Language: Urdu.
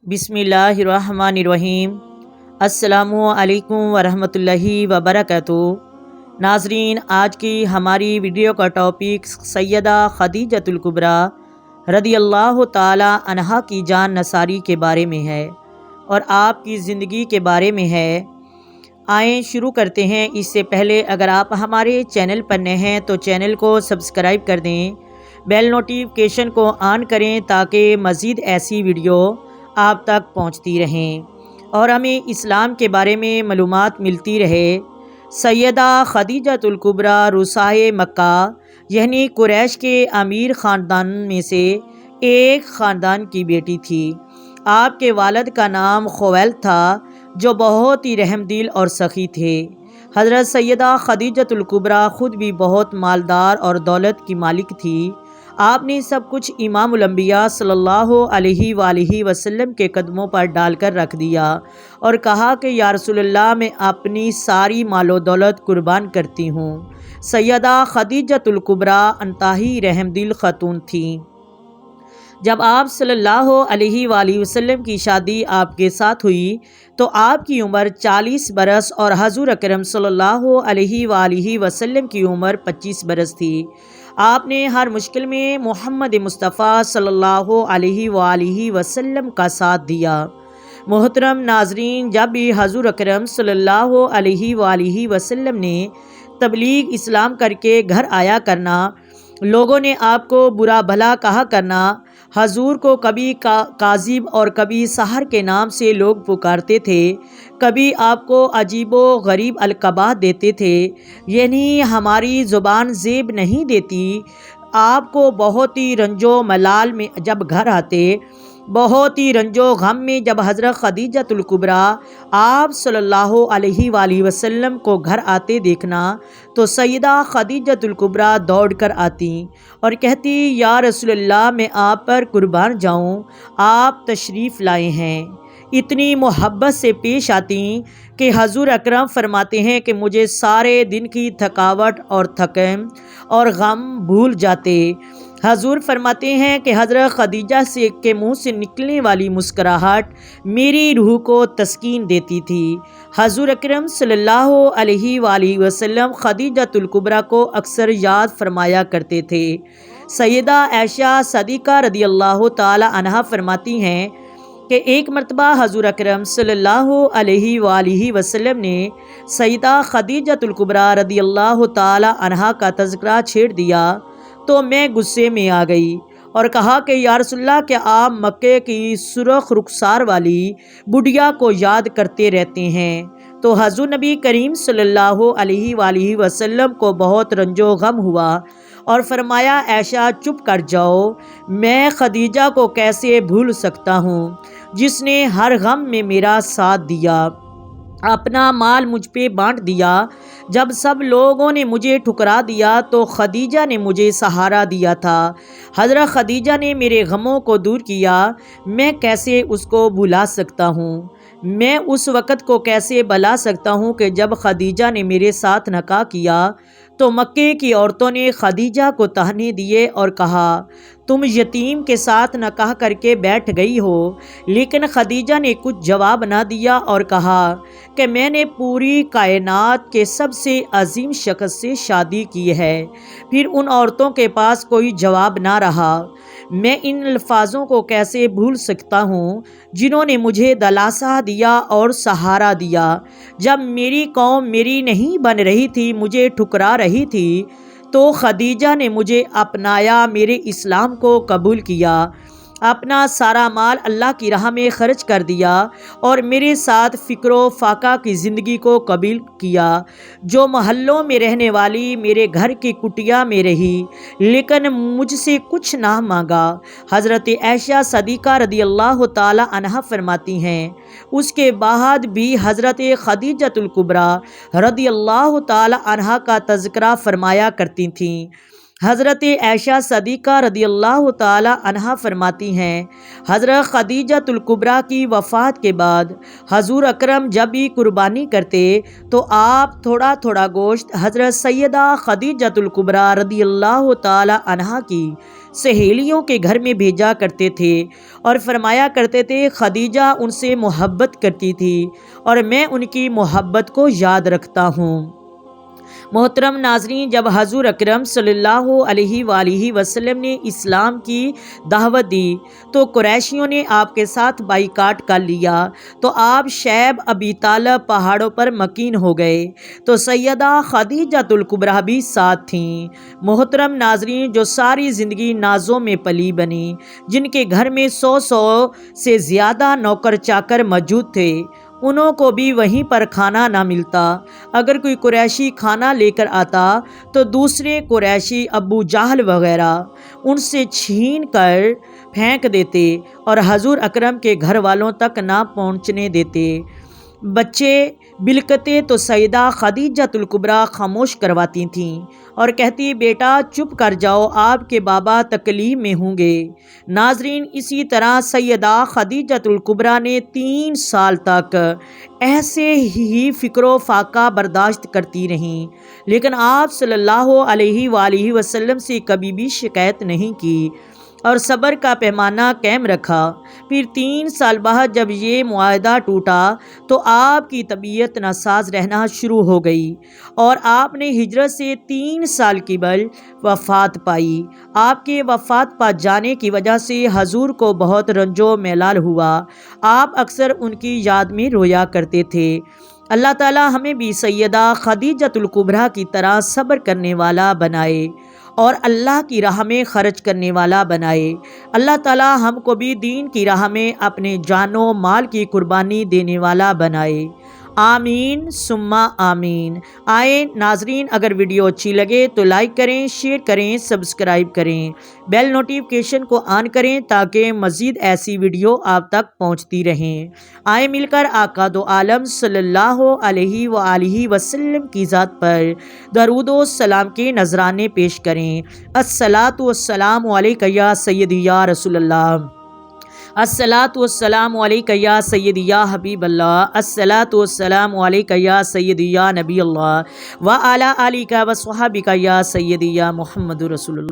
بسم اللہ الرحمن الرحیم۔ السلام علیکم ورحمۃ اللہ وبرکاتہ۔ ناظرین، آج کی ہماری ویڈیو کا ٹاپک سیدہ خدیجۃ الکبریٰ رضی اللہ تعالی عنہا کی جان نثاری کے بارے میں ہے اور آپ کی زندگی کے بارے میں ہے۔ آئیں شروع کرتے ہیں۔ اس سے پہلے اگر آپ ہمارے چینل پر نئے ہیں تو چینل کو سبسکرائب کر دیں، بیل نوٹیفیکیشن کو آن کریں تاکہ مزید ایسی ویڈیو آپ تک پہنچتی رہیں اور ہمیں اسلام کے بارے میں معلومات ملتی رہے۔ سیدہ خدیجۃ الکبریٰ رؤسائے مکہ یعنی قریش کے امیر خاندان میں سے ایک خاندان کی بیٹی تھی۔ آپ کے والد کا نام خویلد تھا جو بہت ہی رحم دل اور سخی تھے۔ حضرت سیدہ خدیجۃ الکبریٰ خود بھی بہت مالدار اور دولت کی مالک تھی۔ آپ نے سب کچھ امام الانبیاء صلی اللہ علیہ وآلہ وسلم کے قدموں پر ڈال کر رکھ دیا اور کہا کہ یا رسول اللہ، میں اپنی ساری مال و دولت قربان کرتی ہوں۔ سیدہ خدیجۃ الکبریٰ انتہائی رحم دل خاتون تھیں۔ جب آپ صلی اللہ علیہ وآلہ وسلم کی شادی آپ کے ساتھ ہوئی تو آپ کی عمر 40 برس اور حضور اکرم صلی اللہ علیہ وآلہ وسلم کی عمر 25 برس تھی۔ آپ نے ہر مشکل میں محمد مصطفیٰ صلی اللہ علیہ وآلہ وسلم کا ساتھ دیا۔ محترم ناظرین، جب بھی حضور اکرم صلی اللہ علیہ وآلہ وسلم نے تبلیغ اسلام کر کے گھر آیا کرنا، لوگوں نے آپ کو برا بھلا کہا کرنا، حضور کو کبھی کاذب اور کبھی ساحر کے نام سے لوگ پکارتے تھے، کبھی آپ کو عجیب و غریب القابات دیتے تھے، یعنی ہماری زبان زیب نہیں دیتی۔ آپ کو بہت ہی رنج و ملال میں جب گھر آتے، بہت ہی رنج و غم میں جب حضرت خدیجۃ الکبریٰ آپ صلی اللہ علیہ وآلہ وسلم کو گھر آتے دیکھنا تو سیدہ خدیجۃ الکبریٰ دوڑ کر آتی اور کہتی، یا رسول اللہ، میں آپ پر قربان جاؤں، آپ تشریف لائے ہیں۔ اتنی محبت سے پیش آتی کہ حضور اکرم فرماتے ہیں کہ مجھے سارے دن کی تھکاوٹ اور تھکن اور غم بھول جاتے۔ حضور فرماتے ہیں کہ حضرت خدیجہ کے منہ سے نکلنے والی مسکراہٹ میری روح کو تسکین دیتی تھی۔ حضور اکرم صلی اللہ علیہ وآلہ وسلم خدیجۃ الکبریٰ کو اکثر یاد فرمایا کرتے تھے۔ سیدہ عائشہ صدیقہ رضی اللہ تعالی عنہا فرماتی ہیں کہ ایک مرتبہ حضور اکرم صلی اللہ علیہ وآلہ وسلم نے سیدہ خدیجۃ الکبریٰ رضی اللہ تعالی عنہا کا تذکرہ چھیڑ دیا تو میں غصے میں آ گئی اور کہا کہ یا رسول اللہ، کیا آپ مکے کی سرخ رخسار والی بڑھیا کو یاد کرتے رہتے ہیں؟ تو حضور نبی کریم صلی اللہ علیہ وآلہ وسلم کو بہت رنج و غم ہوا اور فرمایا، عائشہ چپ کر جاؤ، میں خدیجہ کو کیسے بھول سکتا ہوں جس نے ہر غم میں میرا ساتھ دیا، اپنا مال مجھ پہ بانٹ دیا۔ جب سب لوگوں نے مجھے ٹھکرا دیا تو خدیجہ نے مجھے سہارا دیا تھا۔ حضرت خدیجہ نے میرے غموں کو دور کیا، میں کیسے اس کو بھلا سکتا ہوں؟ میں اس وقت کو کیسے بھلا سکتا ہوں کہ جب خدیجہ نے میرے ساتھ نکاح کیا تو مکے کی عورتوں نے خدیجہ کو طعنے دیے اور کہا، تم یتیم کے ساتھ نکاح کر کے بیٹھ گئی ہو۔ لیکن خدیجہ نے کچھ جواب نہ دیا اور کہا کہ میں نے پوری کائنات کے سب سے عظیم شخص سے شادی کی ہے۔ پھر ان عورتوں کے پاس کوئی جواب نہ رہا۔ میں ان الفاظوں کو کیسے بھول سکتا ہوں جنہوں نے مجھے دلاسا دیا اور سہارا دیا جب میری قوم میری نہیں بن رہی تھی، مجھے ٹھکرا رہی تھی تو خدیجہ نے مجھے اپنایا، میرے اسلام کو قبول کیا، اپنا سارا مال اللہ کی راہ میں خرچ کر دیا اور میرے ساتھ فکر و فاقہ کی زندگی کو قبول کیا۔ جو محلوں میں رہنے والی میرے گھر کی کٹیا میں رہی لیکن مجھ سے کچھ نہ مانگا۔ حضرت عائشہ صدیقہ رضی اللہ تعالی عنہا فرماتی ہیں، اس کے بعد بھی حضرت خدیجۃ الکبریٰ رضی اللہ تعالی عنہا کا تذکرہ فرمایا کرتی تھیں۔ حضرت عائشہ صدیقہ رضی اللہ تعالی عنہا فرماتی ہیں، حضرت خدیجۃ الکبریٰ کی وفات کے بعد حضور اکرم جب بھی قربانی کرتے تو آپ تھوڑا تھوڑا گوشت حضرت سیدہ خدیجۃ الکبریٰ رضی اللہ تعالی عنہا کی سہیلیوں کے گھر میں بھیجا کرتے تھے اور فرمایا کرتے تھے خدیجہ ان سے محبت کرتی تھی اور میں ان کی محبت کو یاد رکھتا ہوں۔ محترم ناظرین، جب حضور اکرم صلی اللہ علیہ وآلہ وسلم نے اسلام کی دعوت دی تو قریشیوں نے آپ کے ساتھ بائیکاٹ کر لیا تو آپ شیب ابی طالب پہاڑوں پر مکین ہو گئے تو سیدہ خدیجۃ الکبریٰ بھی ساتھ تھیں۔ محترم ناظرین، جو ساری زندگی نازوں میں پلی بنی، جن کے گھر میں 100 سے زیادہ نوکر چاکر موجود تھے، انہوں کو بھی وہیں پر کھانا نہ ملتا۔ اگر کوئی قریشی کھانا لے کر آتا تو دوسرے قریشی ابو جہل وغیرہ ان سے چھین کر پھینک دیتے اور حضور اکرم کے گھر والوں تک نہ پہنچنے دیتے۔ بچے بلکتے تو سیدہ خدیجۃ الکبریٰ خاموش کرواتی تھیں اور کہتی، بیٹا چپ کر جاؤ، آپ کے بابا تکلیف میں ہوں گے۔ ناظرین، اسی طرح سیدہ خدیجۃ الکبریٰ نے 3 سال تک ایسے ہی فکر و فاقہ برداشت کرتی رہیں، لیکن آپ صلی اللہ علیہ وآلہ وسلم سے کبھی بھی شکایت نہیں کی اور صبر کا پیمانہ قائم رکھا۔ پھر 3 سال بعد جب یہ معاہدہ ٹوٹا تو آپ کی طبیعت ناساز رہنا شروع ہو گئی اور آپ نے ہجرت سے 3 سال قبل وفات پائی۔ آپ کے وفات پا جانے کی وجہ سے حضور کو بہت رنج و ملال ہوا۔ آپ اکثر ان کی یاد میں رویا کرتے تھے۔ اللہ تعالی ہمیں بھی سیدہ خدیجۃ الکبریٰ کی طرح صبر کرنے والا بنائے اور اللہ کی راہ میں خرچ کرنے والا بنائے۔ اللہ تعالی ہم کو بھی دین کی راہ میں اپنے جان و مال کی قربانی دینے والا بنائے۔ آمین ثم آمین۔ آئے ناظرین، اگر ویڈیو اچھی لگے تو لائک کریں، شیئر کریں، سبسکرائب کریں، بیل نوٹیفیکیشن کو آن کریں تاکہ مزید ایسی ویڈیو آپ تک پہنچتی رہیں۔ آئے مل کر آقا دو عالم صلی اللہ علیہ وآلہ وسلم کی ذات پر درود و سلام کے نذرانے پیش کریں۔ الصلاۃ والسلام علیک یا سیدی یا رسول اللہ، الصلاۃ والسلام علیک یا سیدی یا حبیب اللہ، الصلاۃ والسلام علیک یا سیدی یا نبی اللہ وعلی آلک وصحبک یا سیدی یا محمد رسول اللہ۔